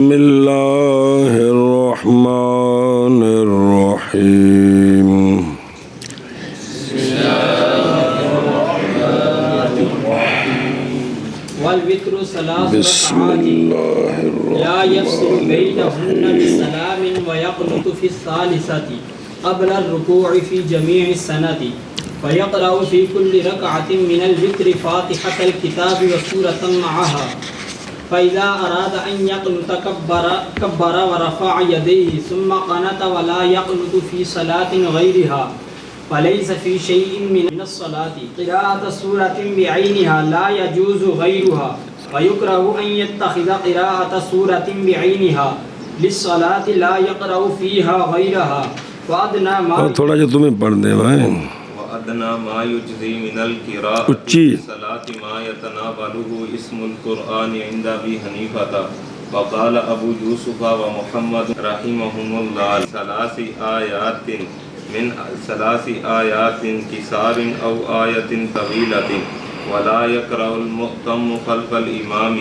بسم اللہ الرحمن الرحیم والوتر ثلاث بسم ركعات اللہ لا يفصل بينهن بسلام ويقنط في الثالثة قبل الركوع في جميع السنة فيقرأ في كل ركعة من الوتر فاتحة الكتاب وسورة معها فإذا أراد أن يقنط كبر ورفع يديه ثم قنط ولا يقنط في صلاة غيرها فليس في شيء من الصلاة قراءة سورة بعينها لا يجوز غيرها ويكره أن يتخذ قراءة سورة بعينها للصلاة لا يقرأ فيها غيرها وأدنى ما تھوڑا جو تمہیں پڑھ دے بھائی وَأَدْنَى مَا يُجْزِي مِنَ الْقِرَاءَةِ اچھی الصَّلَاةِ مَا يَتَنَاوَلُهُ اسْمُ الْقُرْآنِ عِنْدَ أَبِي حَنِيفَةَ وَقَالَ أَبُو يُوسُفَ وَمُحَمَّدٌ رَحِمَهُمُ اللَّهُ ثَلَاثِ آيَاتٍ كِسَارٍ أَوْ آيَةٍ طَوِيلَةٍ وَلَا يَقْرَأُ الْمُؤْتَمُّ خَلْفَ الْإِمَامِ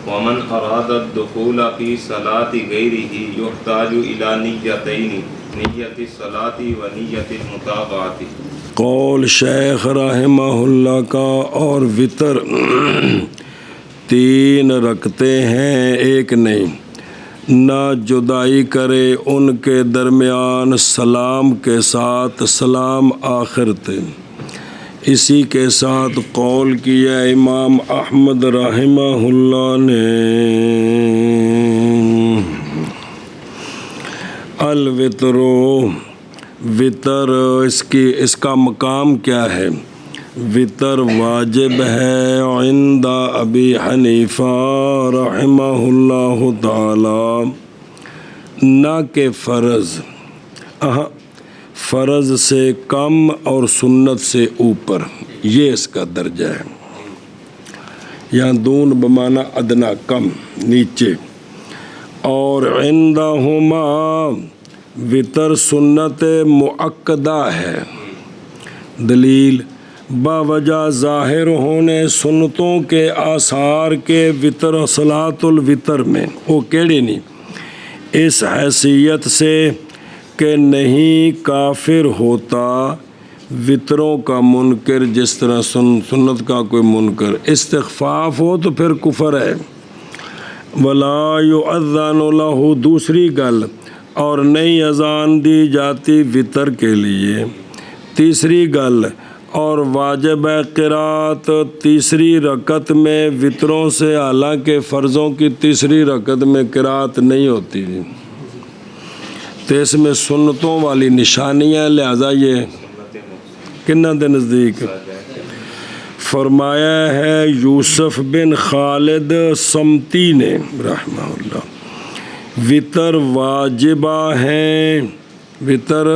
وَمَنْ أَرَادَ الدُّخُولَ فِي صَلَاةِ غَيْرِهِ يُحْتَاجُ إِلَى نِيَّتَيْنِ نِيَّةِ الصَّلَاةِ وَنِيَّةِ الْمُتَابَعَةِ۔ قول شیخ رحمہ اللہ کا، اور وطر تین رکھتے ہیں ایک نہیں، نہ جدائی کرے ان کے درمیان سلام کے ساتھ، سلام آخر تھے۔ اسی کے ساتھ قول کیا امام احمد رحمہ اللہ نے، الوطر وطر اس کا مقام کیا ہے؟ وطر واجب ہے عند ابی حنیفہ رحمہ اللہ تعالی، نہ کہ فرض، فرض سے کم اور سنت سے اوپر، یہ اس کا درجہ ہے۔ یہاں دون بمانا ادنا کم، نیچے، اور عندہما وطر سنت مؤکدہ ہے، دلیل باوجہ ظاہر ہونے سنتوں کے آثار کے وطر و صلاۃ الوطر میں، وہ کیڑی نہیں، اس حیثیت سے کہ نہیں کافر ہوتا وطروں کا منکر، جس طرح سنت کا کوئی منکر استخفاف ہو تو پھر کفر ہے۔ ولا یؤذن لہ، دوسری گل، اور نئی اذان دی جاتی وطر کے لیے۔ تیسری گل، اور واجب قرات تیسری رکعت میں وطروں سے، حالانکہ فرضوں کی تیسری رکعت میں قرات نہیں ہوتی، تو اس میں سنتوں والی نشانیاں، لہذا یہ کنہ دے نزدیک فرمایا ہے یوسف بن خالد سمتی نے رحمہ اللہ، وطر واجبہ ہیں، وطر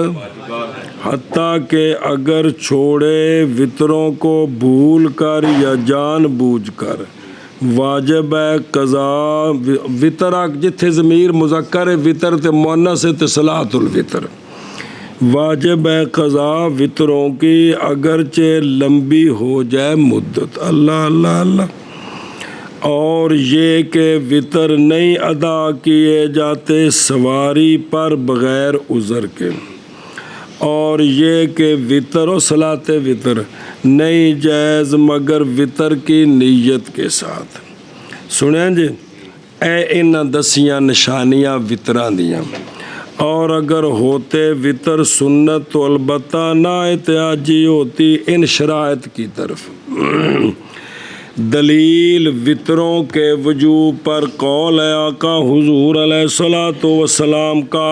حتیٰ کہ اگر چھوڑے وطروں کو بھول کر یا جان بوجھ کر، واجب ہے قضا وطر، جتھے ضمیر مذکر ہے وطر تے مؤنث ہے تے صلاۃ الوطر، واجب ہے قضا وطروں کی اگرچہ لمبی ہو جائے مدت۔ اللہ اللہ اللہ۔ اور یہ کہ وطر نہیں ادا کیے جاتے سواری پر بغیر عذر کے، اور یہ کہ وطر و صلاۃ وطر نہیں جائز مگر وطر کی نیت کے ساتھ۔ سنیں جی، اے ان دسیاں نشانیاں وطراں دیاں، اور اگر ہوتے وطر سنت تو البتہ نہ احتیاجی ہوتی ان شرائط کی طرف۔ دلیل وطروں کے وجوب پر قول ہے آقا حضور علیہ الصلوۃ والسلام کا،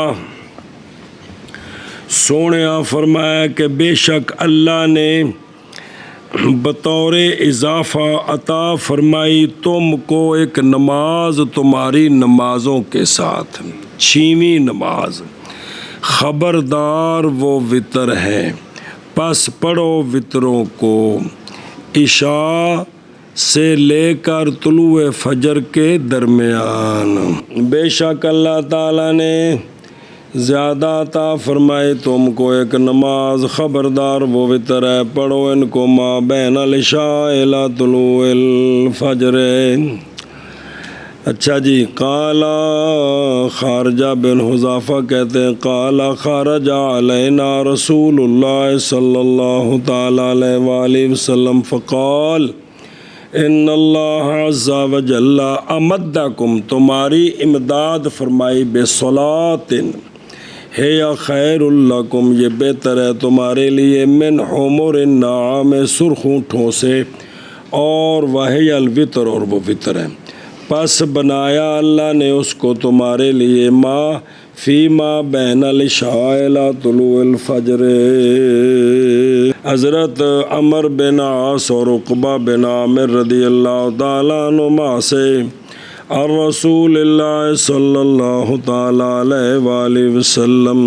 سونیا فرمایا کہ بے شک اللہ نے بطور اضافہ عطا فرمائی تم کو ایک نماز تمہاری نمازوں کے ساتھ، 6ویں نماز، خبردار وہ وطر ہے، پس پڑھو وطروں کو عشاء سے لے کر طلوع فجر کے درمیان۔ بے شک اللہ تعالیٰ نے زیادہ عطا فرمائی تم کو ایک نماز، خبردار وہ وطر ہے، پڑھو ان کو ما بین العشاء الی طلوع الفجر۔ اچھا جی، قال خارجہ بن حذافہ کہتے ہیں قال خرج علینا رسول اللہ صلی اللہ تعالی علیہ وآلہ وسلم فقال ان اللہ عز وجل امدکم، تمہاری امداد فرمائی، بصلاۃ ہے یا خیر لکم، یہ بہتر ہے تمہارے لیے، من حمر النعام، سرخ اونٹوں سے، اور وہی الوتر، اور وہ وطر ہے۔ پس بنایا اللہ نے اس کو تمہارے لیے، ما فیما بین العشاء الی طلوع الفجر۔ حضرت عمر بن عاص اور عقبہ بن عامر رضی اللہ تعالیٰ عنہما سے الرسول اللہ صلی اللہ تعالیٰ علیہ وآلہ وسلم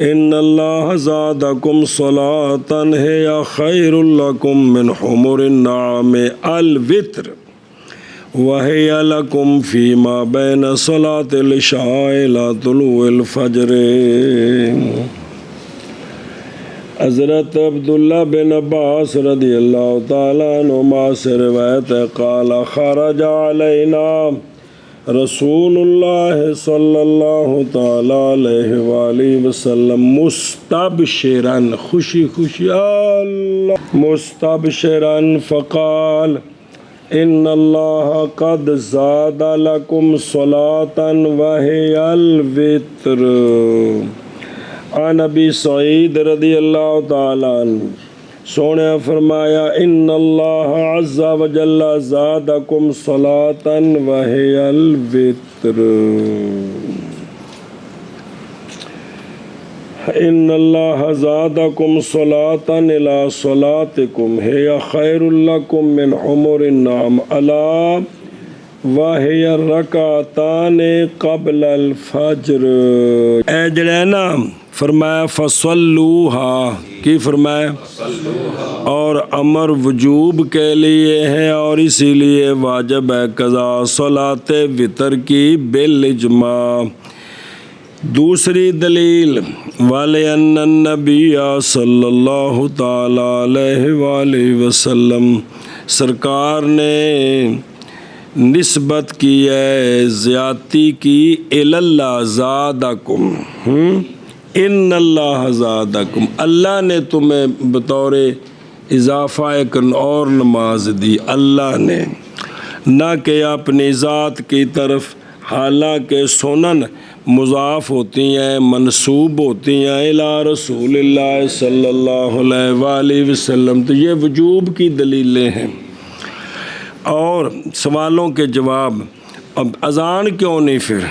ان اللہ زادکم صلاۃ ہی خیر لکم من حمر النعام الوتر وہی لکم فیما بین صلاۃ العشاء الی طلوع الفجر۔ حضرت عبداللہ بن عباس رضی اللہ تعالیٰ عنہما سے روایت ہے قال خرج علینا رسول اللہ صلی اللہ تعالیٰ علیہ وآلہ وسلم مستبشراً، خوشی خوشی، اللہ مستبشراً، فقال ان اللہ قد زاد لکم صلاۃ وہی الوتر۔ عن ابی سعید رضی اللہ تعالیٰ عنہ، سونے فرمایا ان اللہ عز وجل زادکم صلاۃ وہی الوتر، ان اللہ زادکم صلاۃ الی صلاتکم ہی خیر لکم من حمر النعام، الا وہی رکعتان قبل الفجر۔ اے جڑے نا فرمایا فصلوہا، کی فرمایا اور امر وجوب کے لیے ہے، اور اسی لیے واجب ہے قضا صلاۃ وتر کی بالاجماع۔ دوسری دلیل وَلِأَنَّ النَّبِيَّ صلی اللہ تعالیٰ علیہ وآلہ وسلم، سرکار نے نسبت کی ہے زیادتی کی اللہ زادکم، ان اللہ زادکم، اللہ نے تمہیں بطور اضافہ ایک اور نماز دی اللہ نے، نہ کہ اپنی ذات کی طرف، حالانکہ سنن مضاف ہوتی ہیں، منسوب ہوتی ہیں الی رسول اللہ صلی اللہ علیہ وآلہ وسلم، تو یہ وجوب کی دلیلیں ہیں۔ اور سوالوں کے جواب، اب اذان کیوں نہیں پھر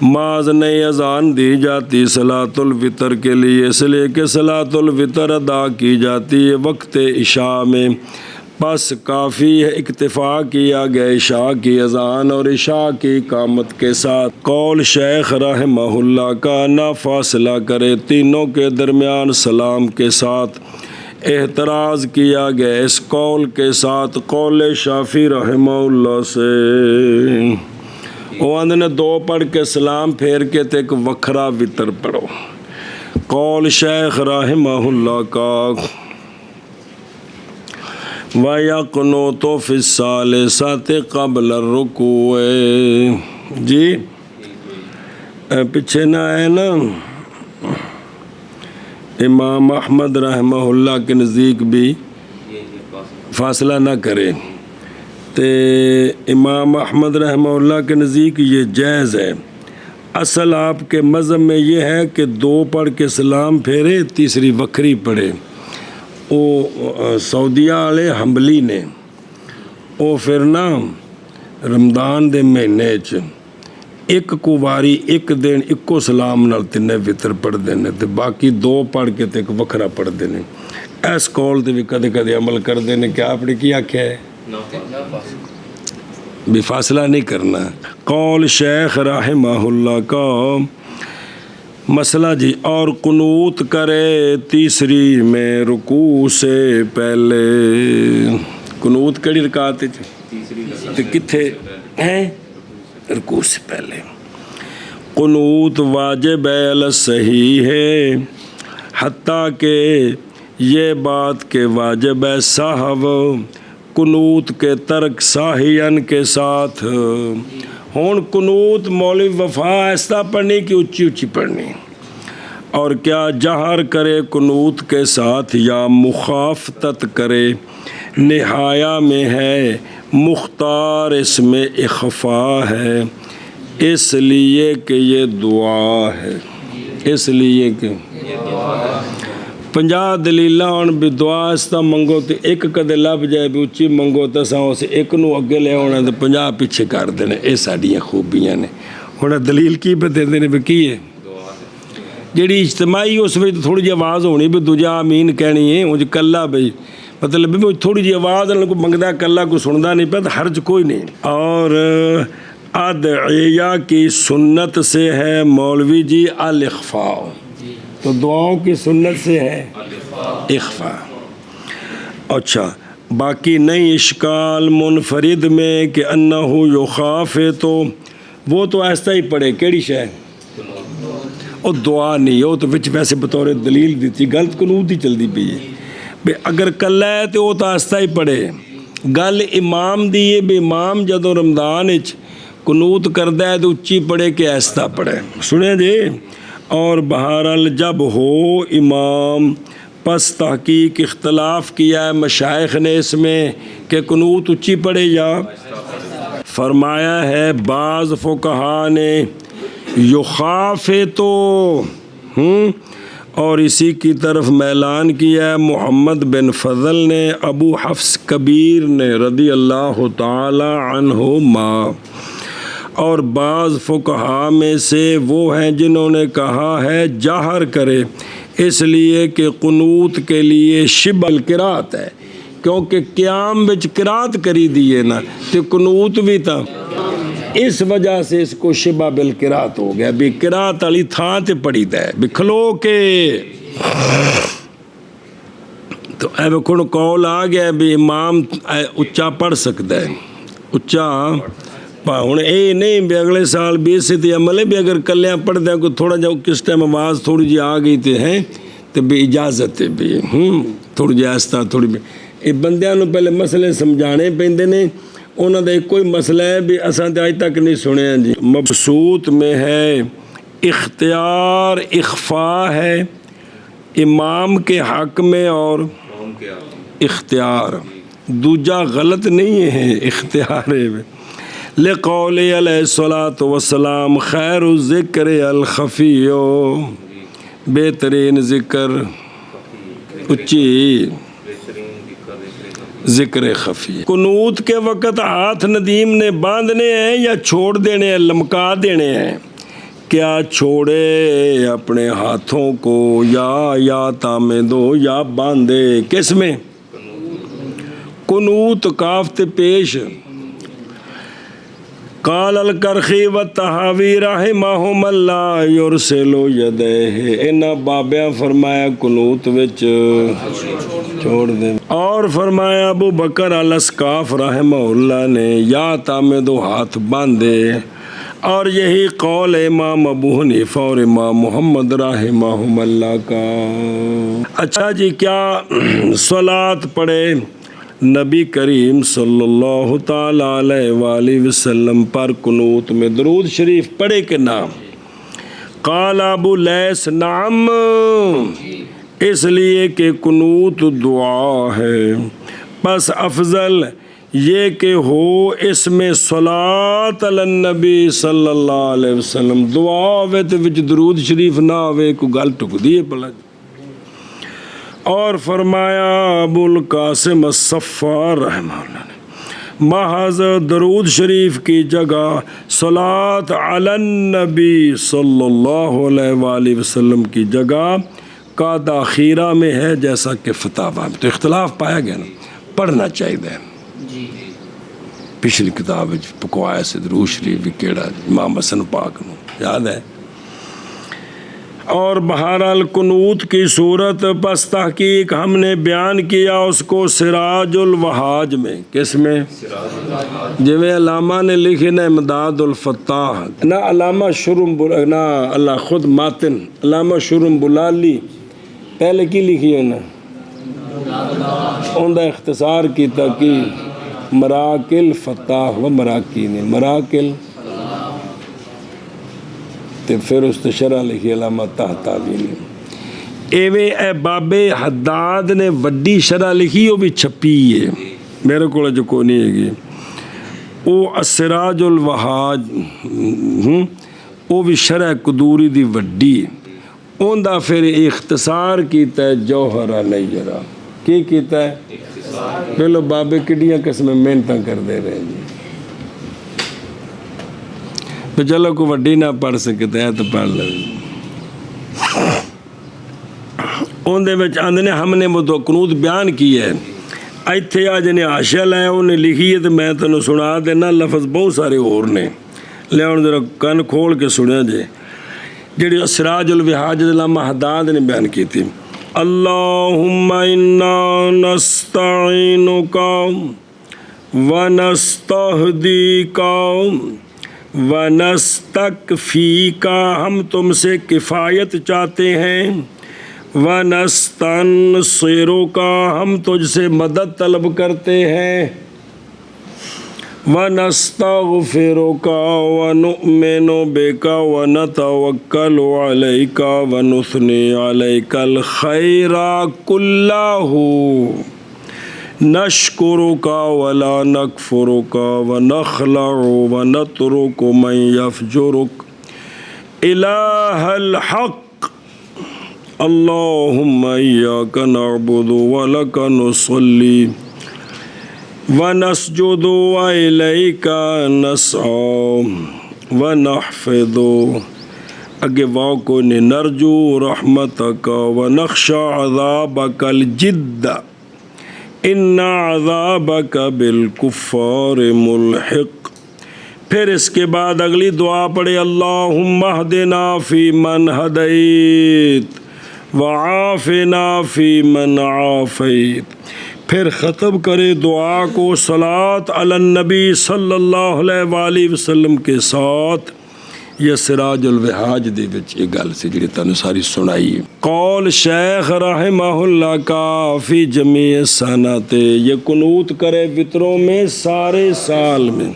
معاذ نہیں اذان دی جاتی صلاۃ الوتر کے لیے، اس لیے کہ صلاۃ الوتر ادا کی جاتی ہے وقت عشاء میں، بس کافی ہے اکتفا کیا گیا عشاء کی اذان اور عشاء کی اقامت کے ساتھ۔ قول شیخ رحمہ اللہ کا نہ فاصلہ کرے تینوں کے درمیان سلام کے ساتھ، اعتراض کیا گیا اس قول کے ساتھ قول شافعی رحمہ اللہ سے، وہ نے دو پڑھ کے سلام پھیر کے تے ایک وکھرا وطر پڑھو۔ قول شیخ رحمہ اللہ کا وَيَقْنُتُ فِي الثَّالِثَةِ قَبْلَ الرُّكُوعِ، جی پیچھے نہ آئے نا، امام احمد رحمہ اللہ کے نزدیک بھی فاصلہ نہ کرے، تے امام احمد رحمہ اللہ کے نزدیک یہ جائز ہے۔ اصل آپ کے مذہب میں یہ ہے کہ دو پڑھ کے سلام پھیرے، تیسری وکھری پڑھے۔ وہ سعودیہ والے حنبلی نے وہ پھر نا رمضان دے مہینے چ ایک کو واری ایک دن ایکو سلام نال تینے وطر پڑھ دینے، تے باقی دو پڑھ کے تے ایک وکھرا پڑھ دینے۔ اس قول تے بھی کدے کدے عمل کر دینے۔ کیا آپ نے کیا کیا ہے؟ بھی فاصلہ نہیں کرنا۔ قول شیخ رحمہ اللہ کا مسئلہ جی، اور قنوت کرے تیسری میں رکوع سے پہلے۔ قنوت کڑی رکعت تے کتھے ہیں؟ رکوع سے پہلے۔ قنوت واجب ہے علی صحیح ہے، حتیٰ کہ یہ بات کہ واجب ہے صاحب قنوت کے ترک ساہین کے ساتھ، ہون قنوت مولوی وفا ایسا پڑھنی کہ اچھی اچھی پڑھنی، اور کیا جہر کرے قنوت کے ساتھ یا مخافتت کرے، نہایا میں ہے مختار اس میں اخفا ہے، اس لیے کہ یہ دعا ہے، اس لیے کہ 50 دلیلاں ہون بھی دعا اس طرح منگو تو ایک کدے لب جائے بھی اچھی منگو تو اساں اسے ایک نو اگے لے ہونا تو 50 پیچھے کر دینے، یہ ساڈیاں خوبیاں نے۔ ہن دلیل کی بتا دینے بھی کی ہے جیڑی اجتماعی اس میں تھوڑی جی آواز ہونی بھی دوجا آمین کہنی ہے، وہ کلا بھئی مطلب بھی تھوڑی جی آواز کو منگدا کلا کو سندا نہیں پہ، حرج کوئی نہیں۔ اور ادعیہ کی سنت سے ہے مولوی جی الاخفاء، تو دعاؤں کی سنت سے ہے اخفاء۔ اچھا باقی نہیں اشکال منفرد میں کہ انہو یخاف، تو وہ تو ایسا ہی پڑھے، کیڑی شے وہ دعا نہیں، وہ تو وچ ویسے بطور دلیل دیتی، غلط قنوت ہی چلتی پئی ہے بے، اگر کلا ہے تو وہ تو آہستہ ہی پڑھے۔ گل امام دی ہے بھی امام جدو رمضان وچ قنوت کردا ہے تو اچھی پڑھے کہ آہستہ پڑھے، سنیں جی۔ اور بہرحال جب ہو امام، پس تحقیق اختلاف کیا ہے مشائخ نے اس میں کہ قنوت اچھی پڑھے یا، فرمایا ہے بعض فقہا نے یخاف تو اور اسی کی طرف میلان کیا ہے محمد بن فضل نے، ابو حفص کبیر نے رضی اللہ تعالی عنہما، اور بعض فقہا میں سے وہ ہیں جنہوں نے کہا ہے جہر کرے، اس لیے کہ قنوت کے لیے شبہ القرات ہے، کیونکہ قیام وچ قرات کری دیئے نا تو قنوت بھی تھا، اس وجہ سے اس کو شبہ بالقرات ہو گیا، بھی قرات علی تھاں تے پڑھی دے بھی کھلو کے۔ تو اے بکھن قول آ گیا بھی امام اچھا پڑھ سکتا ہے، اچھا ہوں اے نہیں بھی اگلے سال بھی اسی تے عمل ہے بھی اگر کلیاں پڑھ دیں کوئی تھوڑا جا کس ٹائم آواز تھوڑی جی آ گئی تے ہیں تو بھی اجازت ہے بھی تھوڑی جی آہستہ تھوڑی بھی، یہ بندیاں نو پہلے مسئلے سمجھانے پیندے نے، انہوں نے کوئی مسئلہ ہے بھی اساں تے آج تک نہیں سنے ہیں جی۔ مبسوط میں ہے اختیار اخفاء ہے امام کے حق میں، اور اختیار دوجا غلط نہیں ہے، اختیار ہے۔ لقول علیہ الصلاۃ والسلام خیر الذکر الخفی، بہترین ذکر اچھی ذکر خفی۔ قنوت کے وقت ہاتھ ندیم نے باندھنے ہیں یا چھوڑ دینے ہیں، لمکا دینے ہیں؟ کیا چھوڑے اپنے ہاتھوں کو یا تامے دو یا باندھے، کس میں؟ قنوت کافت پیش۔ قال الکرخی والطحاوی رحمہم اللہ یرسل یدیہ، انہاں بابیاں فرمایا قنوت وچ چھوڑ دیں، اور فرمایا ابو بکر الاسقاف رحمہ اللہ نے یا تامے دو ہاتھ باندھے، اور یہی قول امام ابو حنیفہ اور امام محمد رحمہم اللہ کا۔ اچھا جی کیا صلاۃ پڑھے نبی کریم صلی اللہ تعالی علیہ وآلہ وسلم پر قنوت میں درود شریف پڑھے کہ نہ؟ قال ابو لیث نعم، اس لیے کہ قنوت دعا ہے، پس افضل یہ کہ ہو اس میں صلاۃ علی النبی صلی اللہ علیہ وسلم، دعا ہوئے تو وچ درود شریف نہ ہوئے کو گل ٹک دیئے پلا۔ اور فرمایا ابو القاسم الصفار رحمہ اللہ نے محض درود شریف کی جگہ صلاۃ علی النبی صلی اللہ علیہ وآلہ وسلم کی جگہ کا تاخیرہ میں ہے، جیسا کہ فتاویٰ میں، تو اختلاف پایا گیا نا، پڑھنا چاہیے۔ پچھلی کتاب پکوایا سے درود شریف بھی کیڑا امام حسن پاک نو یاد ہے۔ اور بہرحال قنوت کی صورت پس تحقیق ہم نے بیان کیا اس کو سراج الوہاج میں، کس میں؟ جویں علامہ نے لکھی نا امداد الفتاح، نہ علامہ شرم نہ اللہ خود ماتن علامہ شرم بلالی پہلے کی لکھی ہے نا، ان دا اختصار کیتا کہ مراکل فتاح و مراکی نے، مراکل تے پھر اس تے شرح لکھی علامہ طہطاوی نے. ایویں اے بابے حداد نے وڈی شرح لکھی، وہ بھی چھپی ہے میرے کو جو کوئی نہیں ہے گی. وہ السراج الوہاج وہ بھی شرح قدوری دی وڈی. اوندا پھر اختصار کیتا ہے جوہرہ نیرہ. کی کیتا ہے؟ پہلو بابے کڈیاں قسمیں محنتاں کر دے رہے ہیں. تو چلو کو وڈی نہ پڑھ سکتے ہیں تو پڑھ لیں. اندے وچ آندے نے ہم نے وہ دو قنوت بیان کی ہے. ایتھے آ جنے حاشیہ لایا انہیں لکھی ہے تو میں تینوں سنا دینا. لفظ بہت سارے اور نے لیا ذرا کن کھول کے سنیا جے. جڑی سراج الوہاج علامہ حداد نے بیان کی تھی. اللہم انا نستعینک ونستہدیک ونستکفیک. ہم تم سے کفایت چاہتے ہیں. ونستنصرک. ہم تجھ سے مدد طلب کرتے ہیں. ونستغفرک ونؤمن بک ونتوکل علیک ونثنی علیک الخیر کلہ. نشکرک ولا نکفرک ونخلع ونترک من یفجرک الہ الحق. اللہم ایاک نعبد ولک نصلی ونسجد وإلیک نسعی ونحفظ. اگے واو کو نرجو رحمتک ونخشى عذابک الجد ان عذابک بالکفار ملحق. پھر اس کے بعد اگلی دعا پڑھے اللہم اہدنا فیمن ہدیت وعافنا فیمن عافیت. پھر ختم کرے دعا کو صلاۃ علی النبی صلی اللہ علیہ وآلہ وسلم کے ساتھ. یہ سراج الوہاج دے وچ یہ گل سی جڑی تانوں ساری سنائی. قول شیخ رحمہ اللہ کا فی جمیع السنۃ. یہ قنوت کرے وطروں میں سارے سال میں.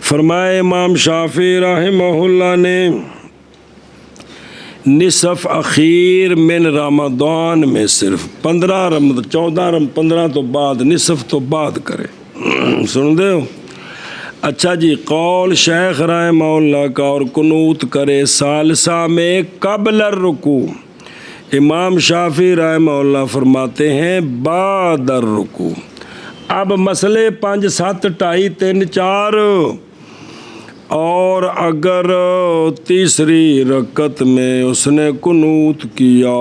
فرمائے امام شافعی رحمہ اللہ نے نصف اخیر من رمضان میں صرف 15 تو بعد نصف تو بعد کرے. سن دے ہو؟ اچھا جی. قول شیخ رحمہ اللہ کا اور قنوت کرے ثالثہ میں قبل الرکوع. امام شافعی رحمہ اللہ فرماتے ہیں بعد الرکوع. اب مسئلے 5 7 2.5 3 4. اور اگر تیسری رکعت میں اس نے قنوت کیا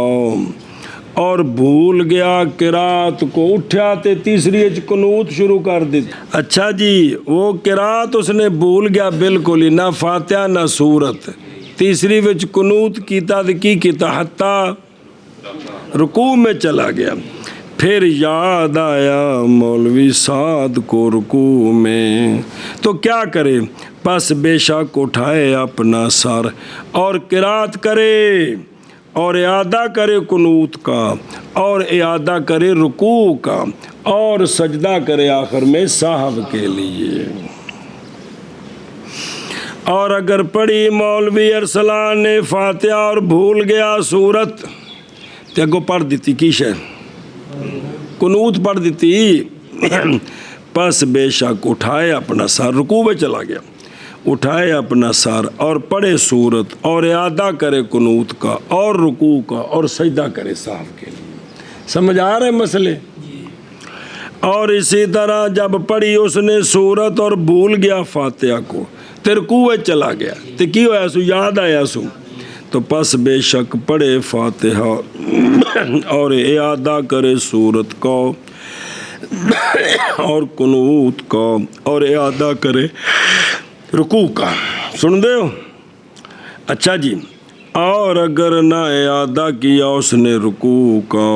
اور بھول گیا قرات کو، اٹھا تے تیسری قنوت شروع کر دی. اچھا جی. وہ قرات اس نے بھول گیا بالکل ہی، نہ فاتحہ نہ سورت. تیسری وچ قنوت کیتا تے کی کیتا حتی رکوع میں چلا گیا. پھر یاد آیا مولوی سعد کو رکوع میں، تو کیا کرے؟ پس بے شک اٹھائے اپنا سر اور قرات کرے اور اعادہ کرے قنوت کا اور اعادہ کرے رکوع کا اور سجدہ کرے آخر میں صاحب کے لیے. اور اگر پڑھی مولوی ارسلان نے فاتحہ اور بھول گیا سورت، تے اگوں پڑھ دیتی کی شے قنوت پڑھ دیتی. پس بے شک اٹھائے اپنا سر، رکوع میں چلا گیا، اٹھائے اپنا سر اور پڑھے سورت اور اعادہ کرے قنوت کا اور رکوع کا اور سجدہ کرے صاحب کے لیے. سمجھ آ رہے مسئلے؟ اور اسی طرح جب پڑھی اس نے سورت اور بھول گیا فاتحہ کو، تے رکوع میں چلا گیا، تے کی ہویا سو؟ یاد آیا سو. تو پس بے شک پڑھے فاتحہ اور اعادہ کرے سورت کا اور قنوت کا اور اعادہ کرے رکوع کا. سن دے ہو؟ اچھا جی. اور اگر نہ اعادہ کیا اس نے رکوع کا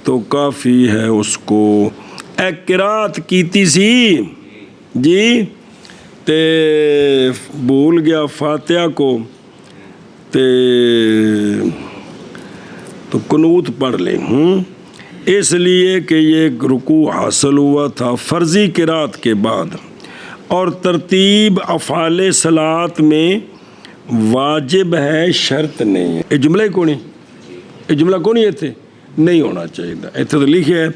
تو کافی ہے اس کو. قرات کیتی سی جی تے بھول گیا فاتحہ کو تو قنوت پڑھ لیں، اس لیے کہ یہ رکوع حاصل ہوا تھا فرضی قرات کے بعد. اور ترتیب افعال صلاۃ میں واجب ہے شرط نہیں ہے. یہ جملہ ہی کو نہیں, یہ جملہ کو نہیں اتنے نہیں ہونا چاہیے. اتنے تو لکھا ہے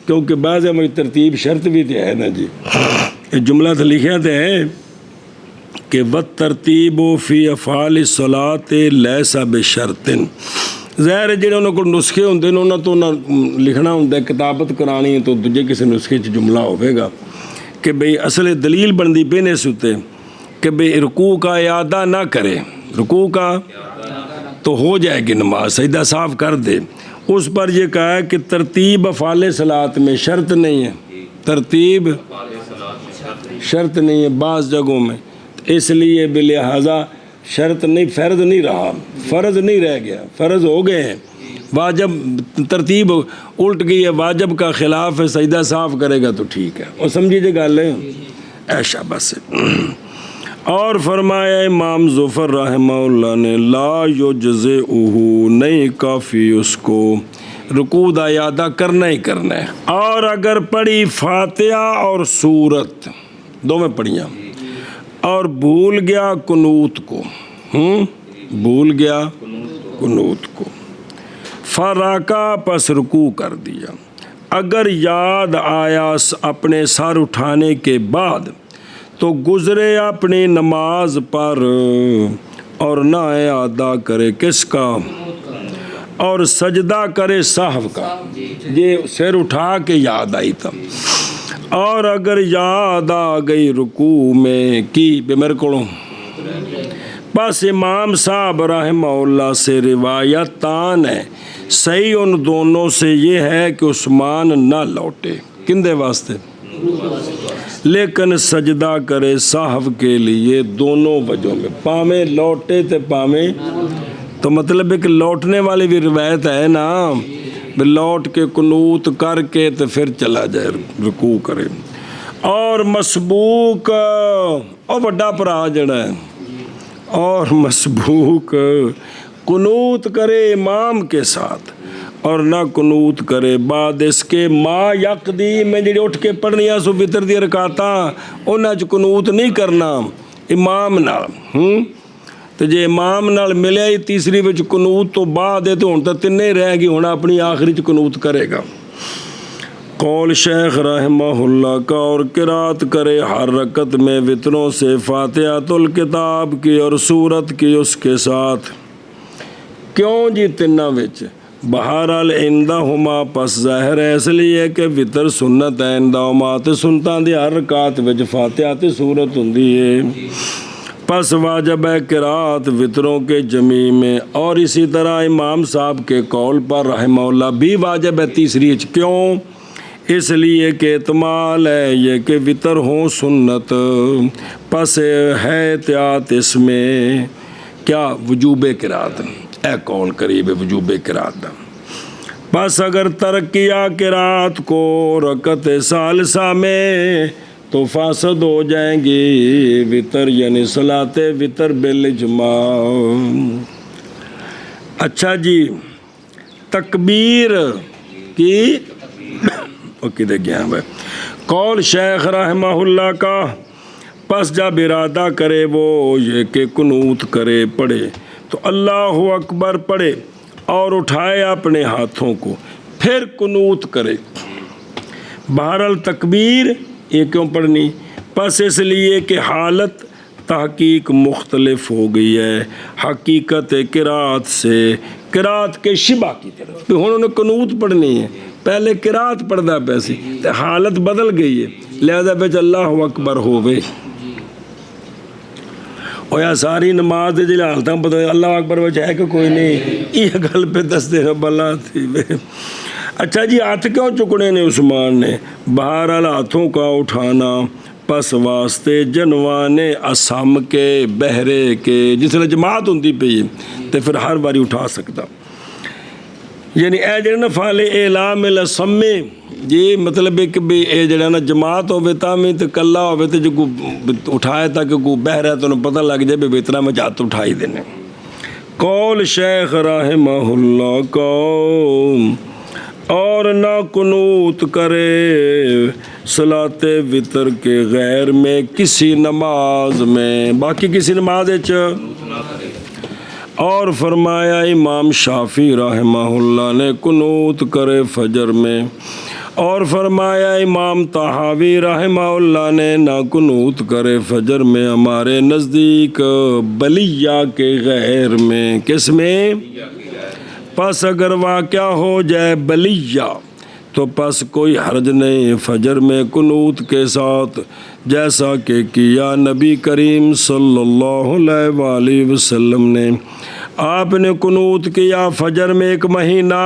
کیونکہ بعض ہماری ترتیب شرط بھی تو ہے نا جی. یہ جملہ تو لکھا تو ہے کہ وَالتَّرْتِيبُ فِي أَفْعَالِ الصَّلَاةِ لَيْسَ بِشَرْطٍ. ظاہر ہے جہاں انہوں کو نسخے ہوندے نے انہوں تو لکھنا ہوتا ہے, کتابت کرانی ہے تو دوجے کسی نسخے چ جملہ ہوئے گا کہ بھئی اصل دلیل بندی پینے سوتے کہ بھئی رکوع کا اعادہ نہ کرے, رکوع کا تو ہو جائے گی نماز, سجدہ صاف کر دے. اس پر یہ کہا ہے کہ ترتیب افعال صلاۃ میں شرط نہیں ہے, ترتیب شرط نہیں ہے بعض جگہوں میں, اس لیے بلحاظہ شرط نہیں, فرض نہیں رہا, فرض نہیں رہ گیا, فرض ہو گئے ہیں. واجب ترتیب الٹ گئی ہے, واجب کا خلاف ہے, سجدہ صاف کرے گا تو ٹھیک ہے. اور سمجھیے گل ہے ایشا بس. اور فرمایا امام ظفر رحمہ اللہ نے لا یجزئہ, نہیں کافی اس کو رکوع دا اعادہ کرنا ہی کرنا ہے. اور اگر پڑھی فاتحہ اور سورت دو میں پڑھیاں اور بھول گیا قنوت کو, بھول گیا قنوت کو, فراکا پس رکوع کر دیا. اگر یاد آیا اپنے سر اٹھانے کے بعد تو گزرے اپنی نماز پر اور نہ ادا کرے کس کا, اور سجدہ کرے سہو کا. یہ سر اٹھا کے یاد آئی تھا. اور اگر یاد آ گئی رکوع میں کی بے میرے کو, بس امام صاحب رحمہ اللہ سے روایتان ہے, صحیح ان دونوں سے یہ ہے کہ عثمان نہ لوٹے, کن دے واسطے, لیکن سجدہ کرے سہو کے لیے دونوں وجہوں میں, پامیں لوٹے تے پامیں, تو مطلب ہے کہ لوٹنے والی بھی روایت ہے نا, لوٹ کے قنوت کر کے تو پھر چلا جائے رکوع کرے. اور مسبوق اور بڑا پرا جڑا ہے, اور مسبوق قنوت کرے امام کے ساتھ اور نہ قنوت کرے بعد اس کے ما یقدی میں جڑی اٹھ کے پڑھنیاں سو وتر دی رکعتاں انہاں چ قنوت نہیں کرنا امام نال. تو جے امام نال ملیا ہی تیسری وچ قنوت تو بعد ہے تو ہن تو تینے رہ گئی, ہن اپنی آخری چ قنوت کرے گا. قول شیخ رحمہ اللہ کا, اور قرات کرے ہر رکعت میں وطروں سے فاتحۃ الکتاب کی اور سورت کی اس کے ساتھ. کیوں جی تنہ وچ, بہرحال عندہما پس ظاہر ہے اس لیے کہ وطر سنت ہے, عندہما تے سنتاں دی ہر رکعت وچ فاتحہ تے سورت ہوندی ہے, پس واجب ہے قرات وطروں کے جمیع میں. اور اسی طرح امام صاحب کے قول پر رحمہ اللہ بھی واجب ہے تیسری. کیوں, اس لیے کہ احتمال ہے یہ کہ وطر ہوں سنت, پس ہے احتیاط اس میں کیا وجوب قرات, اے قول قریب وجوب قرات. بس اگر ترک کیا قرات کو رکعت ثالثہ میں تو فاسد ہو جائیں گی وطر, یعنی صلاۃ وطر بالاجماع. اچھا جی, تکبیر کی کدھر گیا بھائی, قول شیخ رحمہ اللہ کا, پس جب ارادہ کرے وہ یہ کہ قنوت کرے پڑھے تو اللہ اکبر پڑھے اور اٹھائے اپنے ہاتھوں کو, پھر قنوت کرے. بہرحال تکبیر یہ کیوں پڑھنی, پس اس لیے کہ حالت تحقیق مختلف ہو گئی ہے حقیقت قرات سے, قرات کے شبہ کی طرف. انہوں نے قنوت پڑھنی ہے, پہلے قرات پڑھدا پیسی, حالت بدل گئی ہے, لہذا بچ اللہ اکبر ہوئے. اور ساری نماز دے جلال حالتاں بدل, اللہ اکبر وچ ہے کہ کوئی نہیں, یہ گل پہ دس دے بلا تھی. اچھا جی, ہاتھ کیوں چکنے نے عثمان نے, بہرحال ہاتھوں کا اٹھانا پس واسطے جنوانے اسم کے بہرے کے, جس نے جماعت ہوندی پئی تے پھر ہر باری اٹھا سکتا. یعنی اے جڑا نا فعل اعلام الاسم, یہ مطلب ہے کہ بھی اے جڑا نا جماعت ہوے تاں میں تے کلا ہوے تے جو اٹھائے تاکہ کو بہ رہا تو پتہ لگ جائے بھی اتنا میں ہاتھ اٹھائی دینے. قول شیخ رحمہ اللہ کا, اور نہ قنوت کرے صلاۃ وطر کے غیر میں کسی نماز میں، باقی کسی نماز اور فرمایا امام شافعی رحمہ اللہ نے قنوت کرے فجر میں، اور فرمایا امام طحاوی رحمہ اللہ نے نہ قنوت کرے فجر میں، ہمارے نزدیک بلیہ کے غیر میں، کس میں؟ پس اگر واقعہ ہو جائے بلیہ تو پس کوئی حرج نہیں فجر میں قنوت کے ساتھ، جیسا کہ کیا نبی کریم صلی اللہ علیہ وآلہ وسلم نے۔ آپ نے قنوت کیا فجر میں، ایک مہینہ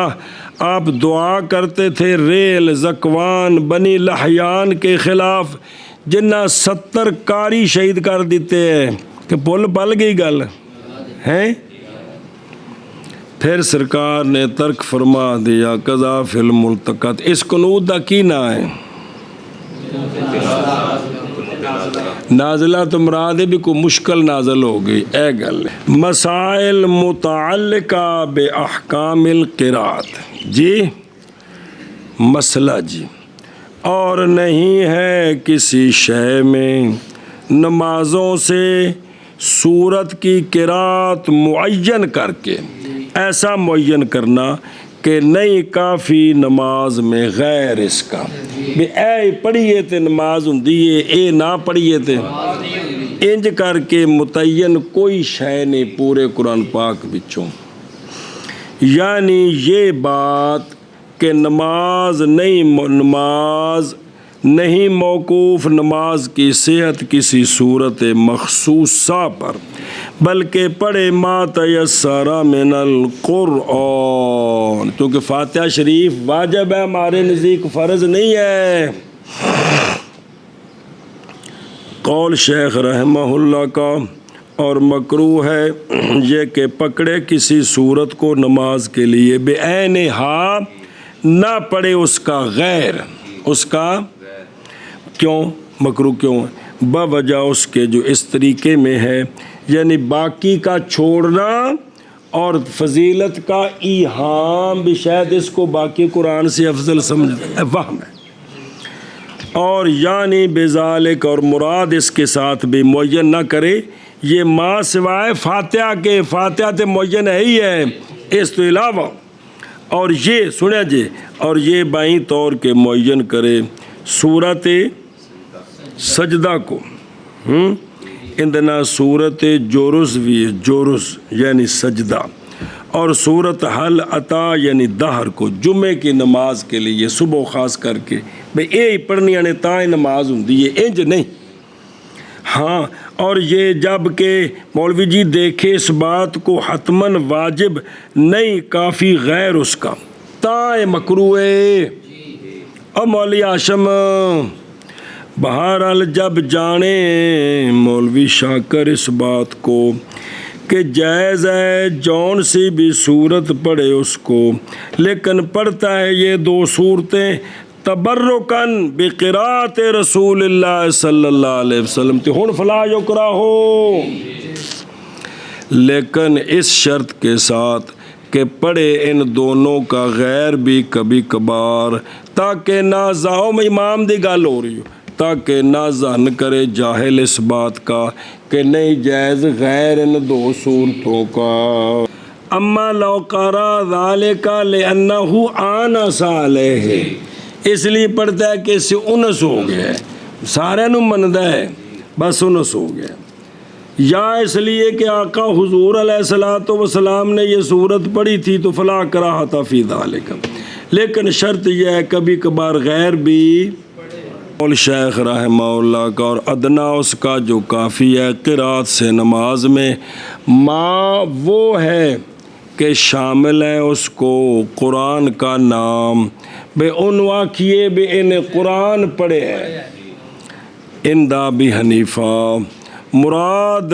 آپ دعا کرتے تھے ریل زکوان بنی لحیان کے خلاف، جنہ 70 کاری شہید کر دیتے ہیں کہ پل پل گئی گل ہیں۔ پھر سرکار نے ترک فرما دیا قضا فی الملتقط۔ اس قنوت دا کی نا ہے؟ نازلہ تو مراد بھی کوئی مشکل نازل ہو گئی، اے گل مسائل متعلقہ بے احکام القرات۔ جی مسئلہ جی، اور نہیں ہے کسی شے میں نمازوں سے سورت کی قرات معین کر کے، ایسا معین کرنا کہ نہیں کافی نماز میں غیر اس کا، بھی اے پڑھیے تے نماز ہوں دیئے، اے نہ پڑھیے تے انج کر کے متعین کوئی شے نہیں پورے قرآن پاک بچوں۔ یعنی یہ بات کہ نماز نہیں موقوف نماز کی صحت کسی صورت مخصوصہ پر، بلکہ پڑھے ما تیسر من القرآن، کیونکہ فاتحہ شریف واجب ہے، ہمارے نزدیک فرض نہیں ہے۔ قول شیخ رحمہ اللہ کا، اور مکروہ ہے یہ کہ پکڑے کسی صورت کو نماز کے لیے بے عینہا نہ پڑھے اس کا غیر، اس کا کیوں مکروہ کیوں ہے؟ بوجہ اس کے جو اس طریقے میں ہے، یعنی باقی کا چھوڑنا اور فضیلت کا ایہام بھی شاید اس کو باقی قرآن سے افضل سمجھتا ہے، وہم ہے۔ اور یعنی بذالک، اور مراد اس کے ساتھ بھی معین نہ کرے یہ ما سوائے فاتحہ کے، فاتحہ تے معین ہے ہی ہے اس تو علاوہ، اور یہ سنیں جی، اور یہ بائیں طور کے معین کرے سورت سجدہ کو، اندنا سورت جورز بھی، جورز یعنی سجدہ، اور سورت حل عطا یعنی دہر کو جمعے کی نماز کے لیے صبح خاص کر کے بھئی اے پڑھنی آنے تائیں نماز ہوں دی، انج نہیں۔ ہاں، اور یہ جب کہ مولوی جی دیکھے اس بات کو حتماً واجب نہیں کافی غیر اس کا، تائیں مکروہ اور مولوی ہاشم بہرحال جب جانے مولوی شاکر اس بات کو کہ جائز ہے جون سی بھی صورت پڑھے اس کو، لیکن پڑھتا ہے یہ دو صورتیں تبرکن بقراءت رسول اللہ صلی اللہ علیہ وسلم تے ہن فلا یکرہ ہو، لیکن اس شرط کے ساتھ کہ پڑھے ان دونوں کا غیر بھی کبھی کبھار، تاکہ نہ ظاہم امام دی گل ہو رہی ہو، تاکہ نہ ظن کرے جاہل اس بات کا کہ نہیں جائز غیر ان دو صورتوں کا۔ اما لو قرأ ذالک لأنہ آنس علیہ، اس لیے پڑھتا ہے کہ اس سے انس ہو گیا ہے، سارے نو مندہ ہے بس انس ہو گیا، یا اس لیے کہ آقا حضور علیہ السلام نے یہ صورت پڑھی تھی تو فلا کراہت فی ذالک، لیکن شرط یہ ہے کبھی کبھار غیر بھی۔ قول شیخ رحمہ اللہ کا، اور ادنا اس کا جو کافی ہے قرات سے نماز میں، ما وہ ہے کہ شامل ہے اس کو قرآن کا نام، بے عنوا کیے بے ان قرآن پڑھے ہے، اندہ بھی حنیفہ، مراد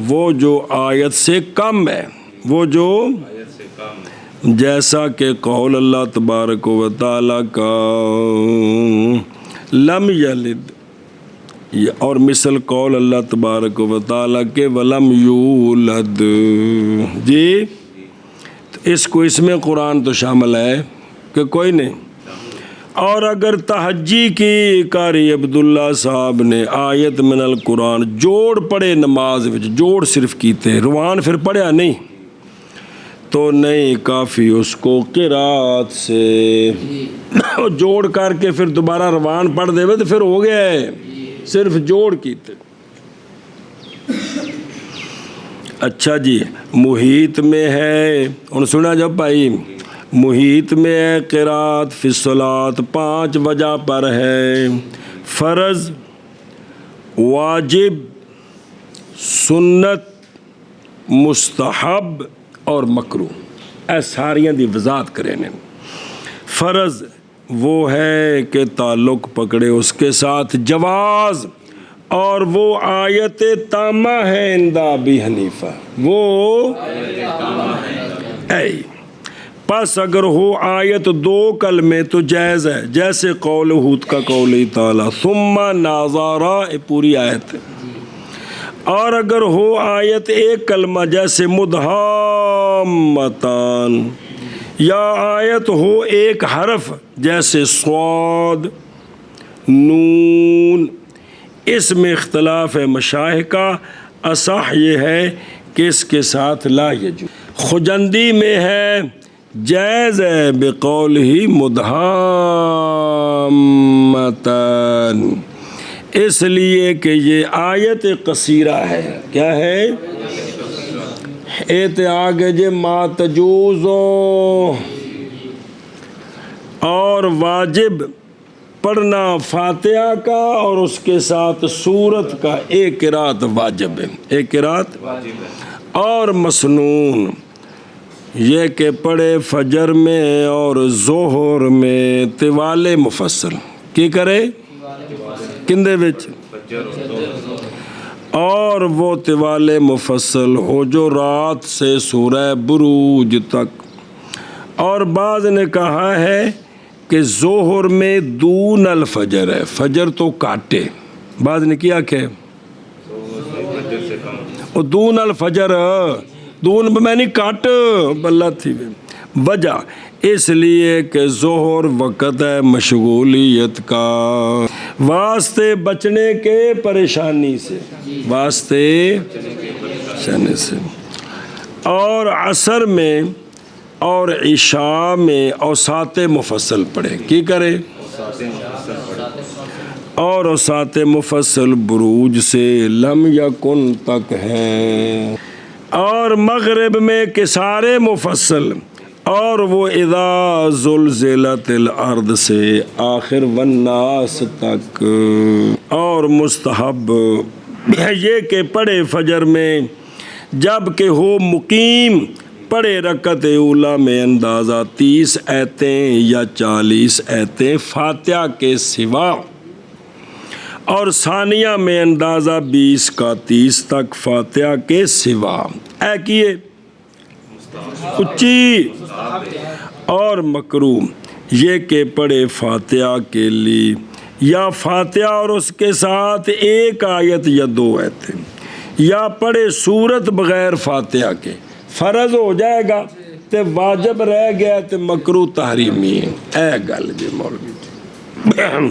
وہ جو آیت سے کم ہے، وہ جو جیسا کہ قول اللہ تبارک و تعالی کا لم یلد، اور مثل قول اللہ تبارک و تعالی کے ولم یولد، جی اس کو اس میں قرآن تو شامل ہے، کہ کوئی نہیں. اور اگر تہجی کی قاری عبداللہ صاحب نے آیت من القرآن جوڑ پڑھے نماز وچ جوڑ صرف کیتے روان پھر پڑھیا نہیں تو نہیں کافی اس کو قرات سے جوڑ کر کے پھر دوبارہ روان پڑھ دے تو پھر ہو گیا ہے صرف جوڑ کیتے. اچھا جی محیط میں ہے انہوں سنا جب بھائی محیط میں ہے قرات فی الصلاۃ 5 وجہ پر ہے فرض واجب سنت مستحب اور مکروہ اے ساریاں دی وضاحت کرے نے. فرض وہ ہے کہ تعلق پکڑے اس کے ساتھ جواز اور وہ آیت تامہ ہے عند ابی حنیفہ وہ اے پس اگر ہو آیت 2 کلمے تو جائز ہے جیسے قول ہود کا قول تعالی ثم ناظرا پوری آیت ہے. اور اگر ہو آیت 1 کلمہ جیسے مدھامتان یا آیت ہو 1 حرف جیسے صاد نون اس میں اختلاف ہے مشائخ کا. اصح یہ ہے کہ اس کے ساتھ لا یجوز. خجندی میں ہے جائز ہے بقول ہی مدھامتان اس لیے کہ یہ آیت قصیرہ ہے. کیا ہے آگے جے ما تجوزو اور واجب پڑھنا فاتحہ کا اور اس کے ساتھ سورت کا ایک قرات واجب ہے ایک قرات اور مسنون یہ کہ پڑھے فجر میں اور ظہر میں طوال مفصل کی کرے کندے وچ اور وہ طوال مفصل ہو جو رات سے سورہ بروج تک. اور بعض نے کہا ہے کہ ظہر میں دون الفجر ہے فجر تو کاٹے. بعض نے کیا کہ دون الفجر دون میں نہیں کاٹ بلہ تھی وجہ اس لیے کہ ظہر وقت ہے مشغولیت کا واسطے بچنے کے پریشانی سے واسطے بچنے سے. اور عصر میں اور عشاء میں اوساط مفصل پڑھے کی کرے اور اوساط مفصل بروج سے لم یکن تک ہے. اور مغرب میں کسار مفصل اور وہ اذا زلزلت الارض سے آخر والناس تک. اور مستحب یہ کہ پڑھے فجر میں جب کہ ہو مقیم پڑھے رکعت اولا میں اندازہ 30 آیتیں یا 40 آیتیں فاتحہ کے سوا اور ثانیہ میں اندازہ 20 کا 30 تک فاتحہ کے سوا اے کیے اچھی. اور مکروہ یہ کہ پڑھے فاتحہ کے لیے یا فاتحہ اور اس کے ساتھ 1 آیت یا 2 آیتیں یا پڑھے سورت بغیر فاتحہ کے فرض ہو جائے گا تے واجب رہ گیا تے مکروہ تحریمی ہے. اے گل جی مولوی جی.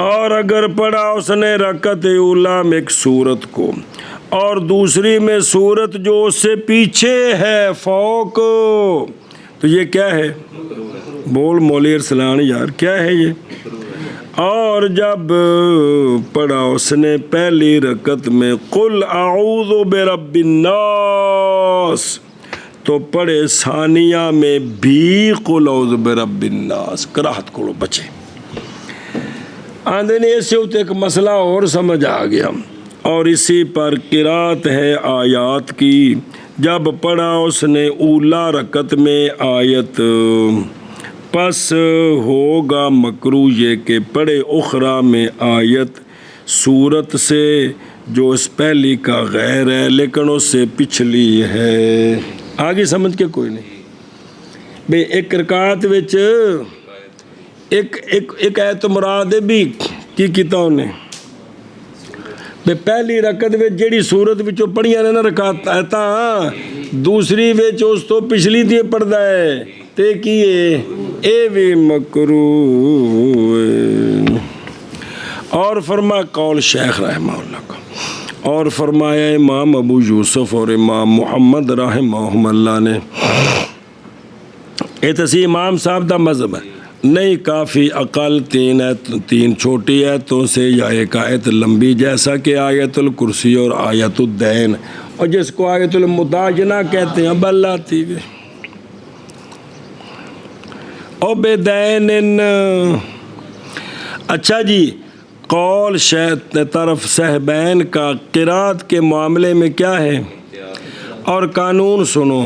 اور اگر پڑھا اس نے رکعت اولا میں ایک سورت کو اور دوسری میں سورت جو اس سے پیچھے ہے فوق تو یہ کیا ہے بول مولی ارسلان یار کیا ہے یہ. اور جب پڑھا اس نے پہلی رکعت میں قل اعوذ برب الناس تو پڑھے ثانیہ میں بھی قل اعوذ برب الناس کراہت کو بچے. آندھے نے اسے ہوتے ایک مسئلہ اور سمجھ آ گیا اور اسی پر قرات ہے آیات کی. جب پڑھا اس نے اولا رکعت میں آیت پس ہوگا مکروہ یہ کہ پڑھے اخرى میں آیت سورت سے جو اس پہلی کا غیر ہے لیکن اس سے پچھلی ہے. آگے سمجھ کے کوئی نہیں بے ایک رکعت وچ ایک ایت مراد بھی کی کیتا انہیں بے پہلی رکعت وچ جیڑی سورت وچوں پڑھیاں نے نا رکعت ایتاں دوسری وچ اس تو پچھلی دی پڑھدا ہے تے کی ہے اے بھی مکروہ ہے۔ اور فرما قول شیخ رحمہ اللہ کا، اور فرمایا امام ابو یوسف اور امام محمد رحمہ اللہ نے، یہ تسی امام صاحب دا مذہب ہے، نہیں کافی اقل تین چھوٹی آیتوں سے یا ایک آیت لمبی، جیسا کہ آیت الکرسی اور آیت الدین، اور جس کو آیت المداجنہ کہتے ہیں بلاتی بھی او بدین۔ اچھا جی، قول شیخ طرف صحبین کا قرات کے معاملے میں کیا ہے؟ اور قانون سنو،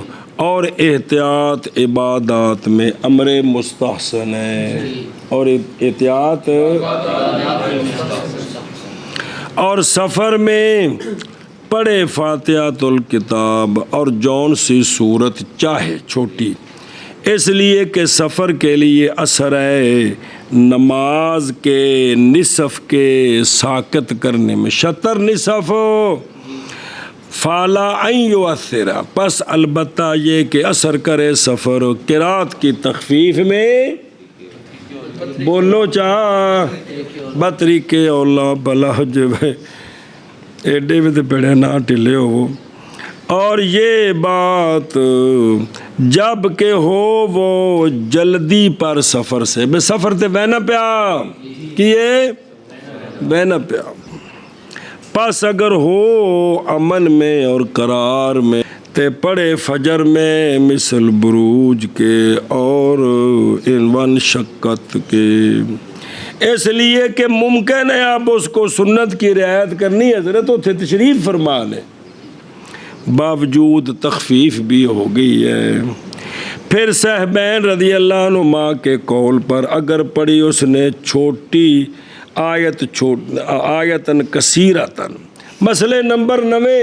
اور احتیاط عبادات میں امر مستحسن ہے، اور احتیاط اور سفر میں پڑھے فاتحۃ الکتاب اور جون سی صورت چاہے چھوٹی، اس لیے کہ سفر کے لیے اثر ہے نماز کے نصف کے ساقط کرنے میں، شطر نصف فالا ان یؤثر، پس البتہ یہ کہ اثر کرے سفر قرات کی تخفیف میں، بولو چاہ بطریقے اولا بلا جب ایڈے میں تو پڑھے نہ ٹلے ہو، اور یہ بات جب کہ ہو وہ جلدی پر سفر سے، بے سفر تے بہنا پیا کیے بہنا پیا، پس اگر ہو امن میں اور قرار میں تے پڑے فجر میں مثل بروج کے اور عنوان شقت کے، اس لیے کہ ممکن ہے آپ اس کو سنت کی رعایت کرنی ہے، حضرت اتھے تشریف فرما لیں، باوجود تخفیف بھی ہو گئی ہے۔ پھر صحبین رضی اللہ عنہما کے قول پر اگر پڑھی اس نے چھوٹی آیتن کثیرتن، مسئلہ نمبر 9،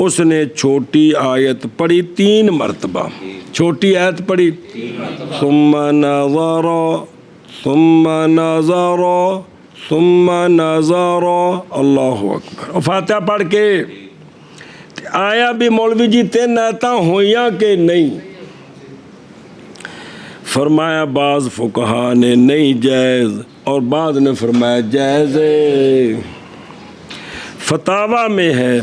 اس نے چھوٹی آیت پڑھی 3 مرتبہ، چھوٹی آیت پڑھی، ثم نظر ثم نظر ثم نظر، اللہ اکبر، اور فاتحہ پڑھ کے آیا بھی مولوی جی 3 آیتاں ہوئیاں کہ نہیں؟ فرمایا بعض فقہا نے نہیں جائز، اور بعض نے فرمایا جائز ہے۔ فتاوی میں ہے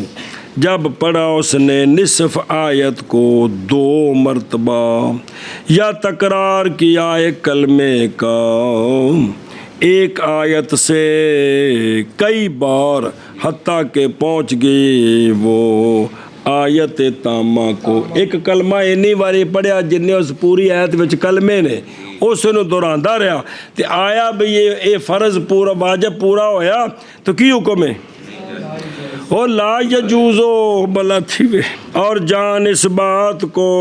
جب پڑھا اس نے نصف آیت کو 2 مرتبہ یا تکرار کیا ایک کلمے کا ایک آیت سے کئی بار، حتیٰ کہ پہنچ گئی وہ آیت تامہ کو، ایک کلمہ اینی باری پڑھیا جن نے اس پوری آیت وچ کلمے نے اس نو دہراندا رہا، تے آیا بھی یہ فرض پورا واجب پورا ہویا تو کی حکم ہے؟ اور لا یجوزو بلا تھی وے، اور جان اس بات کو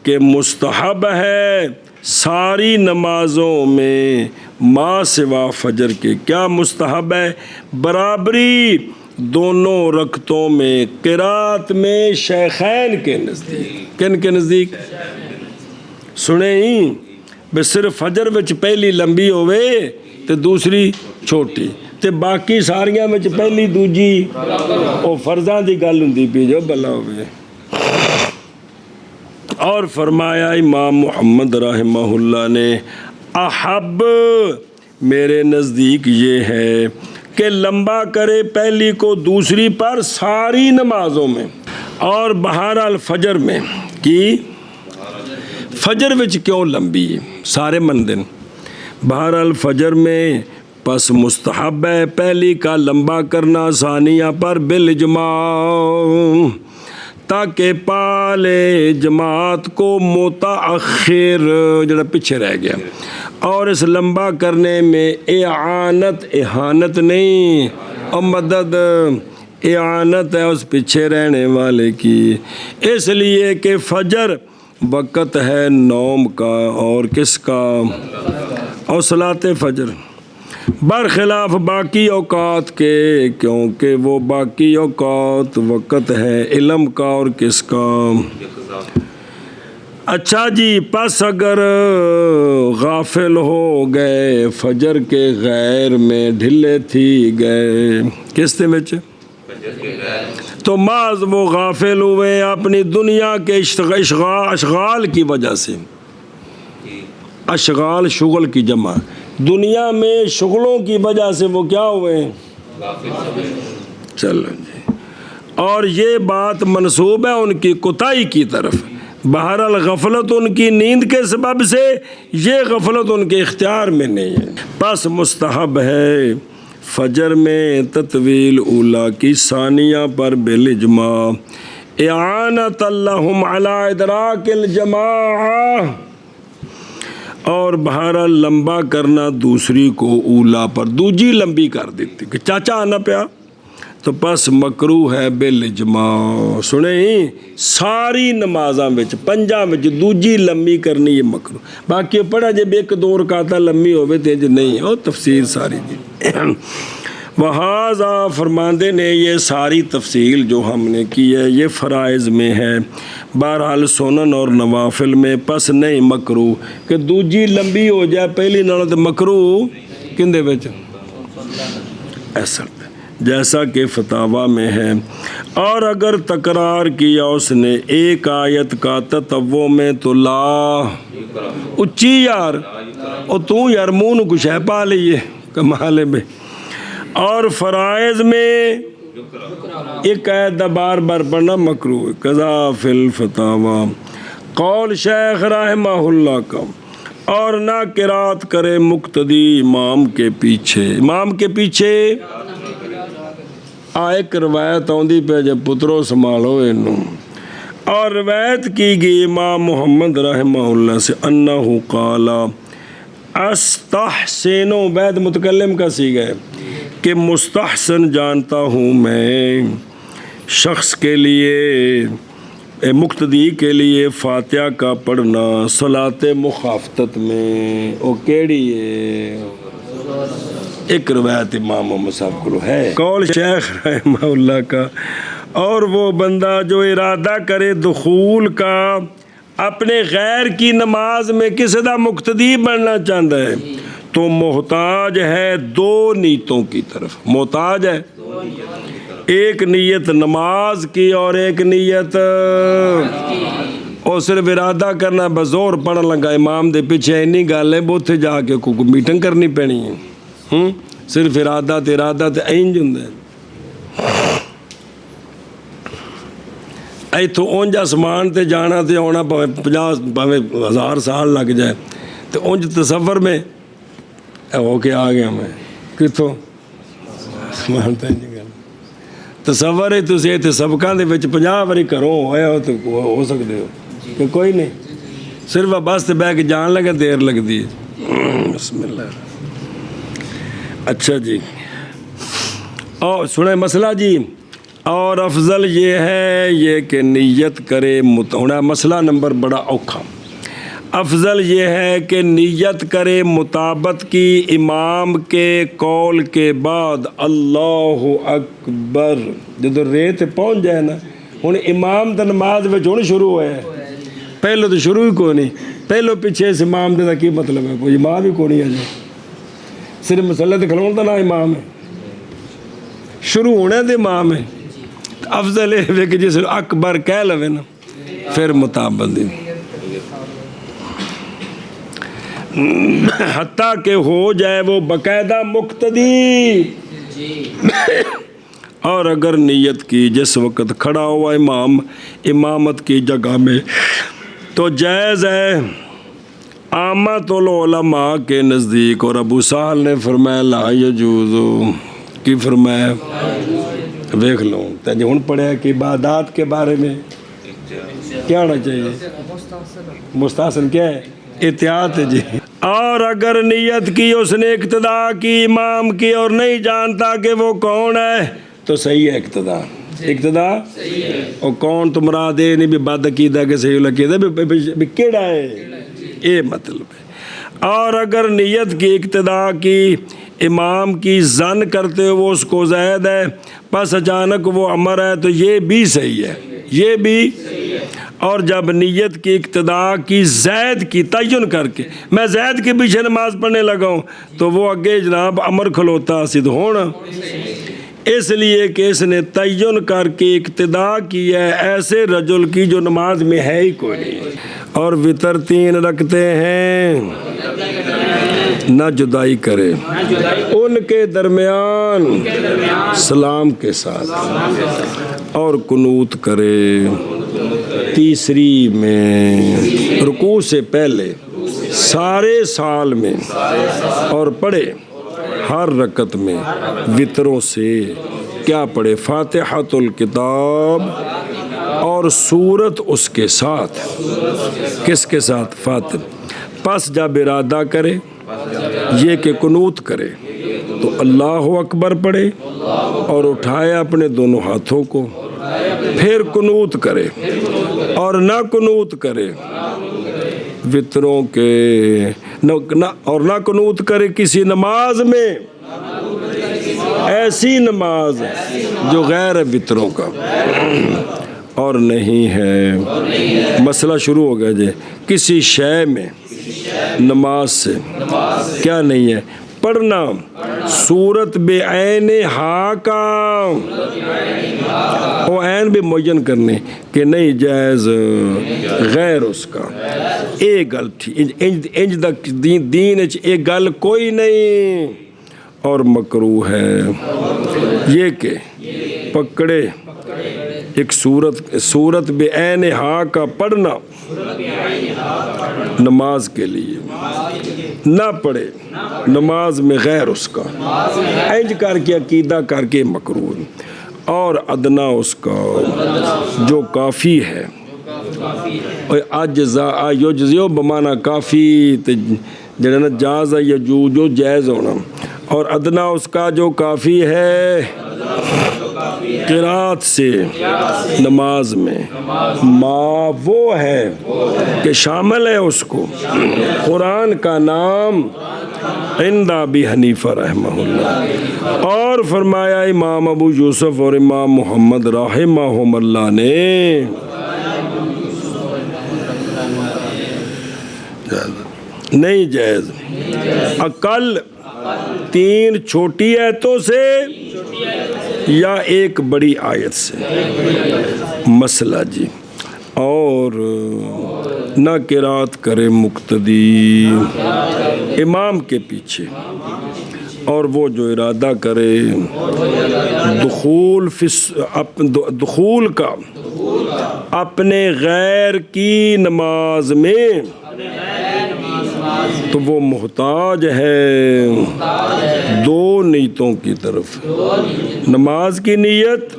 کہ مستحب ہے ساری نمازوں میں ما سوا فجر کے، کیا مستحب ہے؟ برابری دونوں رکعتوں میں قرات میں شیخین کے نزدیک، کن کے نزدیک؟ سنیں ہی بے صرف فجر وچ پہلی لمبی ہوئے تے دوسری چھوٹی، تے باقی ساریاں وچ پہلی دوجی او فرضاں دی گل ہوندی پئی جو بلا ہوئے۔ اور فرمایا امام محمد رحمہ اللہ نے، احب میرے نزدیک یہ ہے کہ لمبا کرے پہلی کو دوسری پر ساری نمازوں میں، اور بہرحال فجر میں کی فجر وچ کیوں لمبی سارے مندن، بہرحال فجر میں پس مستحب ہے پہلی کا لمبا کرنا ثانیہ پر بالاجماع، تاکہ پالے جماعت کو متاخر جڑا پیچھے رہ گیا، اور اس لمبا کرنے میں اعانت نہیں، اور مدد اعانت ہے اس پیچھے رہنے والے کی، اس لیے کہ فجر وقت ہے نوم کا اور کس کا، اور صلاۃ فجر، برخلاف باقی اوقات کے، کیونکہ وہ باقی اوقات وقت ہے علم کا اور کس کا۔ اچھا جی، پس اگر غافل ہو گئے فجر کے غیر میں، ڈھلے تھی گئے کس تے وچ، تو بعض وہ غافل ہوئے اپنی دنیا کے اشغال کی وجہ سے، اشغال شغل کی جمع، دنیا میں شغلوں کی وجہ سے وہ کیا ہوئے ہیں؟ چلو جی، اور یہ بات منسوب ہے ان کی کوتاہی کی طرف۔ بہرحال غفلت ان کی نیند کے سبب سے، یہ غفلت ان کے اختیار میں نہیں ہے۔ پس مستحب ہے فجر میں تطویل اولیٰ کی ثانیہ پر بالاجماع، اعانۃ لہم علی ادراک الجماعہ، اور بہرحال لمبا کرنا دوسری کو اولیٰ پر، دوجی لمبی کر دیتی کہ چاچا آنا پیا، تو پس مکروہ ہے بالاجماع۔ سنیں ساری نمازاں وچ پنجاں وچ دوجی لمبی کرنی یہ مکروہ، باقی پڑھا جب ایک دو رکعتاں لمبی ہوئے تے جو نہیں او تفسیر ساری جی۔ وہذا فرماندے نے یہ ساری تفصیل جو ہم نے کی ہے یہ فرائض میں ہے، بہرحال سنن اور نوافل میں پس نہیں مکروہ کہ دوجی لمبی ہو جائے پہلی نالوں تے مکروہ کندے وچ ایسا جیسا کہ فتاویٰ میں ہے۔ اور اگر تکرار کیا اس نے ایک آیت کا تطوع میں تو لا اچھی یار اور تو یار منہ نو کچھ ہے پا لیے کمال میں، اور فرائض میں ایک آیت بار بار پڑھنا مکروہ، قضا فی الفتاویٰ قول شیخ رحمہ اللہ کا، اور نہ قرات کرے مقتدی امام کے پیچھے، امام کے پیچھے ایک روایت آندی پہ جب پترو سنبھالو انہوں، اور روایت کی گئی امام محمد رحمہ اللہ سے انہو قالا استحسن، وید متکلم کا صیغہ ہے کہ مستحسن جانتا ہوں میں شخص کے لیے، مقتدی کے لیے فاتحہ کا پڑھنا صلاۃ مخافتت میں، وہ کیڑی ہے ایک روایت امام محمد صاحب کو ہے، قول شیخ رحمہ اللہ کا، اور وہ بندہ جو ارادہ کرے دخول کا اپنے غیر کی نماز میں کسی دا مقتدی بننا چاہتا ہے تو محتاج ہے دو نیتوں کی طرف، محتاج ہے ایک نیت نماز کی اور ایک نیت، اور صرف ارادہ کرنا بزور پڑھن لگا امام دے پیچھے اینی گل ہے بوتھے جا کے کوئی میٹنگ کرنی پینی ہے، صرف ارادہ تے اینج ہوندا ہے۔ ایتھوں اونج آسمان تے جانا تے آنا پاویں 50 پاویں 1000 سال لگ جائے، تو اونج تصور میں ہو کے آ گیا میں کتوں آسمان تے گل تصور ہے، تسی ایتھے سبقاں دے وچ 50 واری گھروں ہویا ہو تو ہو سکدے ہو کہ کوئی نہیں، صرف بس تے بیٹھ کے جان لگا دیر لگدی ہے۔ بسم اللہ۔ اچھا جی، اور سنیں مسئلہ جی، اور افضل یہ ہے یہ کہ نیت کرے ہونا مسئلہ نمبر بڑا اوکھا، افضل یہ ہے کہ نیت کرے مطابت کی امام کے قول کے بعد اللہ اکبر، جب ریت پہنچ جائے نا، ہوں امام تو نماز میں ہوں شروع ہوا ہے، پہلو تو شروع ہی کوئی نہیں، پہلو پیچھے اس امام دے کی مطلب ہے، کوئی امام ہی کوئی نہیں ہے، صرف مسئلہ تے کھلون دا نا امام ہے، شروع ہونے دے امام ہے، افضل ہے کہ جس اکبر کہہ لوے نا پھر مطابق دی، حتیٰ کہ ہو جائے وہ باقاعدہ مقتدی، اور اگر نیت کی جس وقت کھڑا ہوا امام امامت کی جگہ میں تو جائز ہے عامۃ العلماء کے نزدیک، اور ابو سہل نے فرمایا لا یجوز، کی فرمایا دیکھ لو تجھے ہن پڑھا کہ عبادات کے بارے میں کیا ہونا چاہیے، مستحسن کیا ہے، احتیاط ہے جی، اور اگر نیت کی اس نے اقتدا کی امام کی اور نہیں جانتا کہ وہ کون ہے تو صحیح ہے اقتدا، اقتدا اور کون تو مراد ہے نہیں بھی بد عقیدہ کہ صحیح العقیدہ بھی کیڑا ہے، یہ مطلب ہے، اور اگر نیت کی اقتدا کی امام کی ظن کرتے ہوئے وہ اس کو زائد ہے پس اچانک وہ امر ہے تو یہ بھی صحیح ہے، یہ بھی، اور جب نیت کی اقتدا کی زید کی تعین کر کے میں زید کے پیچھے نماز پڑھنے لگا ہوں تو وہ اگے جناب امر کھلوتا سدھ ہونا، اس لیے کہ اس نے تعین کر کے اقتدا کی ہے ایسے رجل کی جو نماز میں ہے ہی کوئی نہیں، اور وطر 3 رکھتے ہیں، نہ جدائی کرے ان کے درمیان سلام کے ساتھ، اور قنوت کرے تیسری میں رکوع سے پہلے سارے سال میں، اور پڑھے ہر رکعت میں وطروں سے کیا پڑھے؟ فاتحۃ الکتاب اور سورت اس کے ساتھ، کس کے ساتھ؟ فاتح۔ پس جب ارادہ کرے یہ کہ قنوت کرے تو اللہ اکبر پڑھے اور اٹھائے اپنے دونوں ہاتھوں کو، پھر قنوت کرے اور نہ قنوت کرے وطروں کے، اور نہ قنوت کرے کسی نماز میں، ایسی نماز جو غیر وطروں کا، اور نہیں ہے مسئلہ شروع ہو گیا جی، کسی شے میں نماز سے کیا نہیں ہے؟ پڑھنا صورت بے عین ہا کا، وہ عین بھی معین کرنے کہ نہیں جائز غیر اس کا، ایک گل انج دا دین ایک گل کوئی نہیں، اور مکروہ ہے یہ کہ پکڑے ایک صورت بے عین ہا کا پڑھنا نماز کے لیے، نہ پڑھے نماز میں غیر اس کا، انج کر کے عقیدہ کر کے مکروہ، اور ادنا اس کا جو کافی ہے، اجزا یجزیو بمانا کافی جڑا نا جاز جو جائز ہونا، اور ادنا اس کا جو کافی ہے قرات سے نماز میں، ما وہ ہے کہ شامل ہے اس کو قرآن کا نام عند ابی حنیفہ رحمہ اللہ، اور فرمایا امام ابو یوسف اور امام محمد رحمہم اللہ نے نہیں جائز اقل 3 چھوٹی آیتوں سے یا ایک بڑی آیت سے، مسئلہ جی، اور نہ قرات کرے مقتدی امام کے پیچھے، اور وہ جو ارادہ کرے دخول کا اپنے غیر کی نماز میں تو وہ محتاج ہے 2 نیتوں کی طرف، نماز کی نیت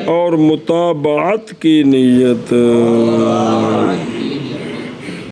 اور متابعت کی نیت۔